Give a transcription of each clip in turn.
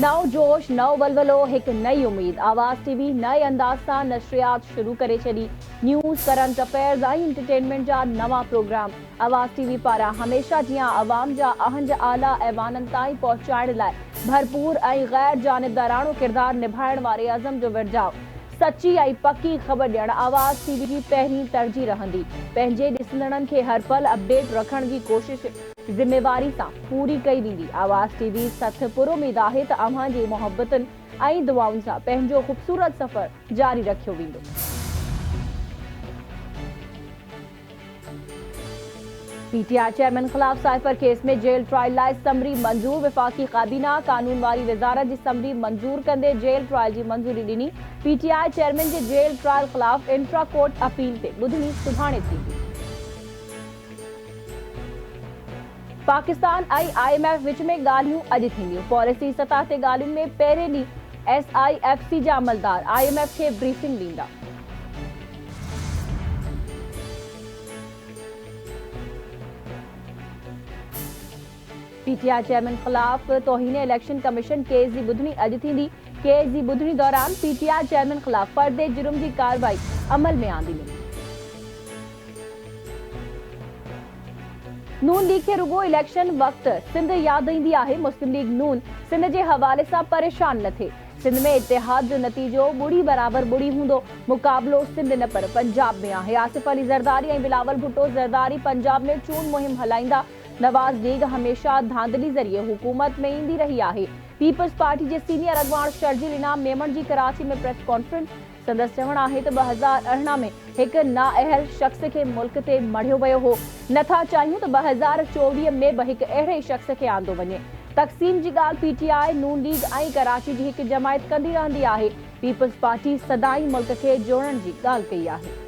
नओ जोश, नओ वलवलो, एक नई उम्मीद। आवाज़ टीवी नए अंदाज सां नशरियात शुरू करे छॾी। न्यूज़, करंट अफेयर्स ऐं एंटरटेनमेंट जा नवा प्रोग्राम। आवाज़ टीवी पारां हमेशह जीअं आवाम जा अहंज आला ऐवाननि ताईं पहुचाइण लाइ भरपूर ऐं गैर जानिबदाराणो किरदार निभाइण वारे अज़म जो विरजाउ। सची ऐं पकी ख़बर ॾियण आवाज़ टीवी जी पहिरीं तरजीह रहंदी। पंहिंजे ॾिसंदड़नि खे हर पल अपडेट रखण जी कोशिश ज़िम्मेवारी सां पूरी कई वेंदी। आवाज़ टीवी सथ पुरुमीद आहे त अव्हां जी मोहब्बतुनि ऐं दुआउनि सां पंहिंजो ख़ूबसूरत सफ़र जारी रखियो वेंदो। पीटीआई चेयरमैन ख़िलाफ़ साइफर केस में जेल ट्रायल लाइ समरी मंजूर। विफ़ाक़ी काबीना कानून वारी वज़ारत जी समरी मंजूर कंदे जेल ट्रायल जी मंजूरी ॾिनी। पीटीआई चेयरमैन जे जेल ट्रायल ख़िलाफ़ इंट्रा कोर्ट अपील ते ॿुधणी सुभाणे थींदी। पाकिस्तान ऐं IMF विच में ॻाल्हियूं अॼु थींदियूं। पॉलिसी सतह ते ॻाल्हियुनि में पहिरें ॾींहुं SIFC जा अमलदार IMF खे ब्रीफिंग ॾींदा। पीटीआई चेयरमैन ख़िलाफ़ तौहीन इलेक्शन कमीशन केस जी ॿुधणी अॼु थींदी। केस जी ॿुधणी दौरान पीटीआई चेयरमैन ख़िलाफ़ फ़र्दे जुर्म जी कार्रवाई अमल में आंदी वेंदी। नून लीग खे रुगो इलेक्शन वक़्तु सिंध यादि ईंदी आहे। मुस्लिम लीग नून सिंध जे हवाले सां परेशान न थिए। सिंध में इतिहाद जो नतीजो ॿुड़ी बराबर ॿुड़ी हूंदो। मुक़ाबलो सिंध न पर पंजाब में आहे। आसिफ अली ज़रदारी ऐं बिलावल भुट्टो ज़रदारी पंजाब में चूंड मुहिम हलाईंदा। नवाज़ लीग हमेशा धांधली ज़रिए हुकूमत में ईंदी रही आहे। पीपल्स पार्टी जे सीनियर अॻवान शर्जील इनाम मेमन जी कराची में प्रेस कॉन्फ्रेंस। संदसि चवणु आहे त 2018 में हिकु नाअहल शख़्स खे मुल्क ते मढ़ियो वियो हो। नथा चाहियूं त 2024 में बि हिकु अहिड़े शख़्स खे आंदो वञे। तक़सीम जी ॻाल्हि पीटीआई नून लीग ऐं कराची जी हिकु जमायत कंदी रहंदी आहे। पीपल्स पार्टी सदाई मुल्क खे जोड़ण जी ॻाल्हि कई आहे।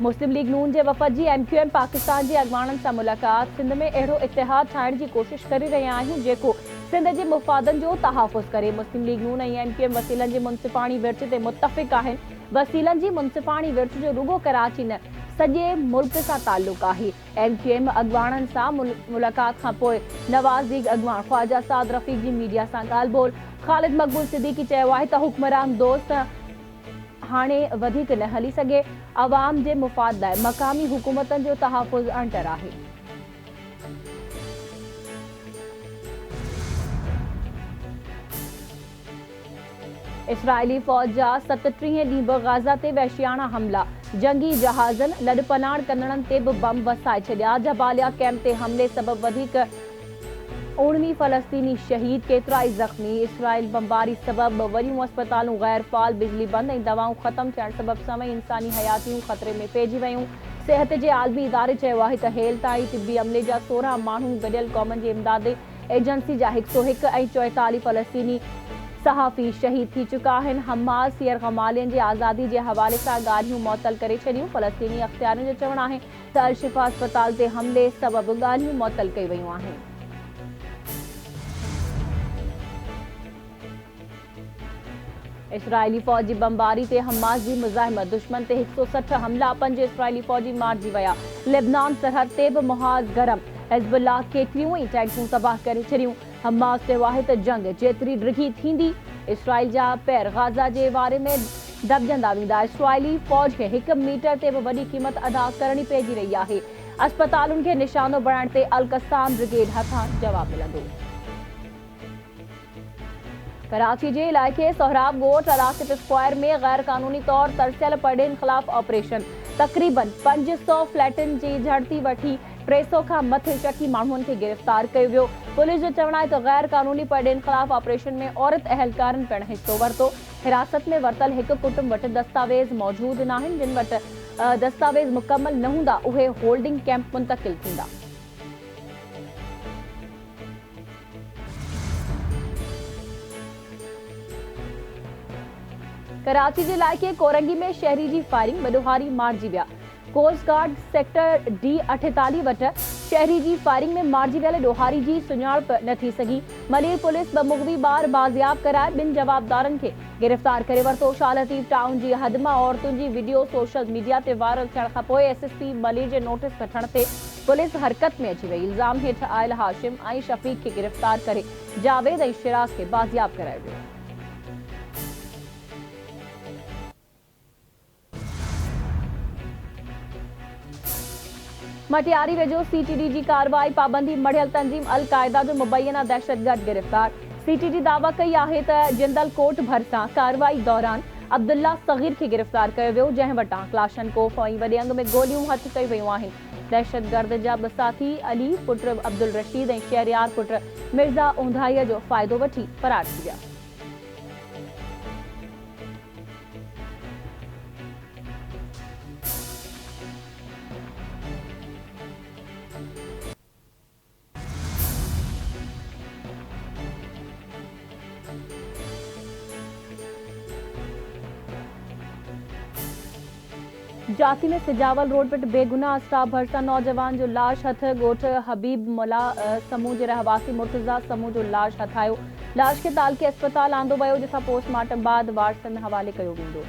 मुस्लिम लीग नून जे वफ़द जी MQM पाकिस्तान जे अॻवाननि सां मुलाक़ात। सिंध में अहिड़ो इतिहाद ठाहिण जी कोशिश करे रहिया आहियूं जेको सिंध जे मुफ़ादनि जो तहफ़ुज़ करे। मुस्लिम लीग नून ऐं MQM वसीलनि जे मुनसिफ़ाणी विर्छ ते मुतफ़िक़ आहिनि। वसीलनि जी मुनसिफ़ाणी विर्छ जो रुगो कराची न सॼे मुल्क सां ताल्लुक़ आहे। MQM अॻवाननि सां मुलाक़ात खां पोइ नवाज़ लीग अॻवान ख़्वाजा साद रफ़ीक जी मीडिया सां ॻाल्हि ॿोल। ख़ालिद मक़बूल सिद्दीकी चयो आहे त हुक्मरान दोस्त हाणे वधीक न हली सघे। अवाम जे मुफ़ाद लाइ मक़ामी हुकूमतनि जो तहफ़ुज़ अंटर आहे। इसराइली फ़ौज जा 37 ॾींहं बि गाज़ा ते वहशियाना हमला। जंगी जहाज़नि लॾपलाण कंदड़नि ते बि बम वसाए छॾिया। जबालिया कैंप ते हमले सबबि वधीक 19 फ़लस्तीनी शहीद, केतिरा ई ज़ख़्मी। इसराइल बमबारी सबबि वॾियूं अस्पतालूं गैर फ़ाल, बिजली बंद ऐं दवाऊं ख़त्म थियण सबबि समें इंसानी हयातियूं ख़तरे में पइजी वयूं। सिहत जे आलमी इदारे चयो आहे त हेल्थ ऐं तिबी अमले जा 16 माण्हू गॾियल क़ौमनि जी इमदादी एजेंसी जा 101 ऐं 44 फ़लस्तीनी सहाफ़ी शहीद थी चुका आहिनि। हमास हींअर ग़मालियन जे आज़ादी जे हवाले सां ॻाल्हियूं मुअतल करे छॾियूं। फ़लस्तीनी अख़्तियारनि जो चवणु आहे त अल-शिफ़ा अस्पताल ते हमले सबबि ॻाल्हियूं मुअतल कई वयूं आहिनि। इसराइली फ़ौज जी बमबारी ते हमास जी मुज़ाहिमत। दुश्मन ते 160 हमला, 5 इसराइली फ़ौजी मारिजी विया। लेबनान सरहद ते बि मुहाज़ गरम। हिज़्बुल्लाह केतिरियूं ई टैंकूं तबाह करे छॾियूं। हमास चयो आहे त जंग जेतिरी ड्रिघी थींदी, इसराइल जा पैर गाज़ा जे वारे में दॿजंदा वेंदा। इसराइली फ़ौज खे 1 मीटर ते बि वॾी क़ीमत अदा करणी पइजी रही आहे। अस्पतालुनि खे निशानो बणाइण ते अल-क़स्साम ब्रिगेड हथां जवाब मिलंदो। कराची जे इलाइक़े सोहराब ॻोठ अलासिफ स्क्वायर में गैर क़ानूनी तौर तरसियल परडेन ख़िलाफ़ ऑपरेशन। तक़रीबन 500 फ्लैटनि जी झड़ती वठी 300 खां मथे शकी माण्हुनि खे गिरफ़्तार कयो वियो। पुलिस जो चवणु आहे त गैर क़ानूनी परडेन ख़िलाफ़ ऑपरेशन में औरत अहलकारनि पिणु हिसो वरितो। हिरासत में वरितल हिकु कुटुंब वटि दस्तावेज़ मौजूदु न आहिनि। जिन वटि दस्तावेज़ मुकमल न हूंदा उहे होल्डिंग कैंप मुंतक़िल थींदा। कराची जे इलाइक़े कोरंगी में शहरी जी फायरिंग, ॿ मारिजी विया। कोस्ट गार्ड सेक्टर D48 वटि शहरी जी फायरिंग में मारिजी वियल ॾोहारी जी सुञाणप न थी सघी। मलीर पुलिस ॿ मुग़वी ॿार बाज़ियाब कराए 2 जवाबदारनि खे गिरफ़्तार करे वरितो। शाह लतीफ़ टाउन जी हद मां औरतुनि जी वीडियो सोशल मीडिया ते वायरल थियण खां पोइ SSP मलीर जे नोटिस वठण ते पुलिस हरकत में अची वई। इल्ज़ाम हेठ आयल हाशिम ऐं शफ़ीक खे गिरफ़्तार करे जावेद ऐं शिराज खे बाज़ियाब करायो वियो। मटियारी वेझो सीटीडी जी कार्रवाई। पाबंदी मढ़ियल तंज़ीम अल क़ाइदा जो मुबैना दहशतगर्द गिरफ़्तार। सीटीडी दावा कई आहे त जिंदल कोट भरिसां कार्रवाई दौरान अब्दुल्ला सग़ीर खे गिरफ़्तार कयो वियो, जंहिं वटां क्लाशनकोफ ऐं वॾे अंग में गोलियूं हथ कयूं वयूं आहिनि। दहशतगर्द जा ॿ साथी अली पुट अब्दुल रशीद ऐं शहरयार पुट मिर्ज़ा उंधाईअ जो फ़ाइदो वठी फ़रार थी विया। जाती में सिजावल रोड पर बेगुनाह स्टाफ भरिसां नौजवान जो लाश हथ। ॻोठ हबीब मुला समूह जे रहवासी मुर्तज़ा समूह जो लाश हथायो। लाश खे तालके अस्पताल आंदो वियो, जिसां पोस्टमार्टम बाद वारसनि हवाले कयो वेंदो।